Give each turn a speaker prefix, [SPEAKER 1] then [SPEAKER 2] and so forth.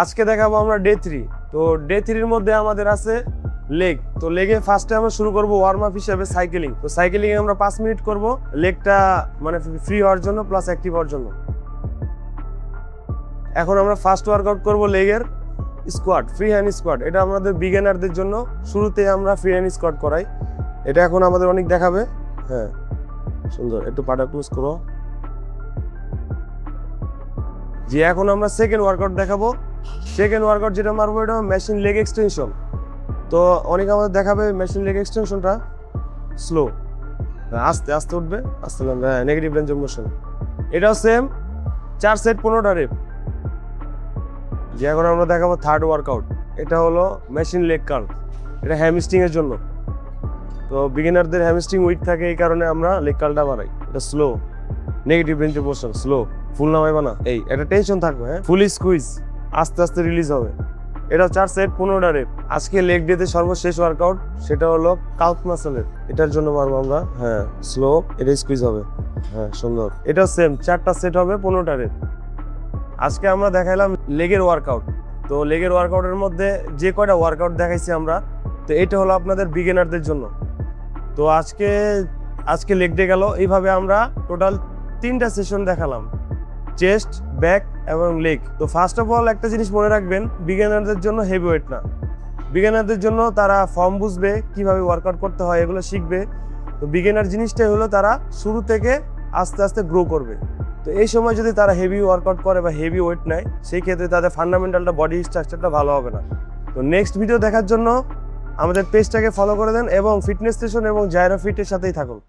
[SPEAKER 1] আজকে দেখাবো আমরা ডে 3। তো ডে 3-র মধ্যে আমাদের আছে লেগ। তো লেগে ফার্স্টে আমরা শুরু করব ওয়ার্ম আপ হিসেবে সাইকেলিং। তো সাইকেলিং এ আমরা 5 মিনিট করব লেগটা মানে ফ্রি হওয়ার জন্য প্লাস অ্যাক্টিভ হওয়ার জন্য। এখন আমরা ফার্স্ট ওয়ার্কআউট করব লেগের স্কোয়াট, ফ্রি হ্যান্ড স্কোয়াট। এটা আমাদের বিগিনারদের জন্য, শুরুতে আমরা ফ্রি হ্যান্ড স্কোয়াট করাই। এটা এখন আমাদের অনেক দেখাবে। হ্যাঁ সুন্দর, একটু পাটা ক্লোজ করো। যে এখন আমরা সেকেন্ড ওয়ার্কআউট দেখাবো। সেকেন্ড ওয়ার্কআউট যেটা মারবো এটা মেশিন লেগ এক্সটেনশন। তো অনেক আমাদের দেখাবে মেশিন লেগ এক্সটেনশনটা স্লো, আস্তে আস্তে উঠবে, আস্তে নেগেটিভ রেঞ্জ অফ মোশন। এটাও সেম 4 সেট 15টা রেপ। যে এখন আমরা দেখাবো থার্ড ওয়ার্কআউট। এটা হলো মেশিন লেগ কার্ল। এটা হ্যামস্ট্রিং এর জন্য। তো বিগিনারদের হ্যামস্ট্রিং উইক থাকে, এই কারণে আমরা লেগ কার্লটা বানাই। এটা slow, negative range of motion, slow. Full নামাইবা না, এই এটা টেনশন থাকবে। হ্যাঁ ফুল স্কুইজ, আস্তে আস্তে রিলিজ হবে। এটা 4 সেট 15টা রেপ। আজকে লেগ ডেতে সর্বশেষ ওয়ার্কআউট, সেটা হলো কাল্ফ মাসলের। এটার জন্য মারবো আমরা। হ্যাঁ স্লো, এটা স্কুইজ হবে। হ্যাঁ সুন্দর। এটা সেম 4টা সেট হবে 15টা রেপ। আজকে আমরা দেখাইলাম লেগের ওয়ার্কআউট। তো লেগের ওয়ার্কআউটের মধ্যে যে কয়টা ওয়ার্কআউট দেখাইছি আমরা, তো এটা হলো আপনাদের বিগিনারদের জন্য। তো আজকে লেগ ডে গেল। এইভাবে আমরা টোটাল 3টা সেশন দেখালাম, চেস্ট, ব্যাক এবং লেগ। তো ফার্স্ট অফ অল একটা জিনিস মনে রাখবেন, বিগিনারদের জন্য হেভি ওয়েট না। বিগিনারদের জন্য তারা ফর্ম বুঝবে, কিভাবে ওয়ার্কআউট করতে হয় এগুলো শিখবে। তো বিগিনার জিনিসটাই হলো তারা শুরু থেকে আস্তে আস্তে গ্রো করবে। তো এই সময় যদি তারা হেভি ওয়ার্কআউট করে বা হেভি ওয়েট নেয়, সেই ক্ষেত্রে তাদের ফান্ডামেন্টালটা, বডি স্ট্রাকচারটা ভালো হবে না। তো নেক্সট ভিডিও দেখার জন্য আমাদের পেজটাকে ফলো করে দেন এবং ফিটনেস স্টেশন এবং জাইরো ফিটের সাথেই থাকুন।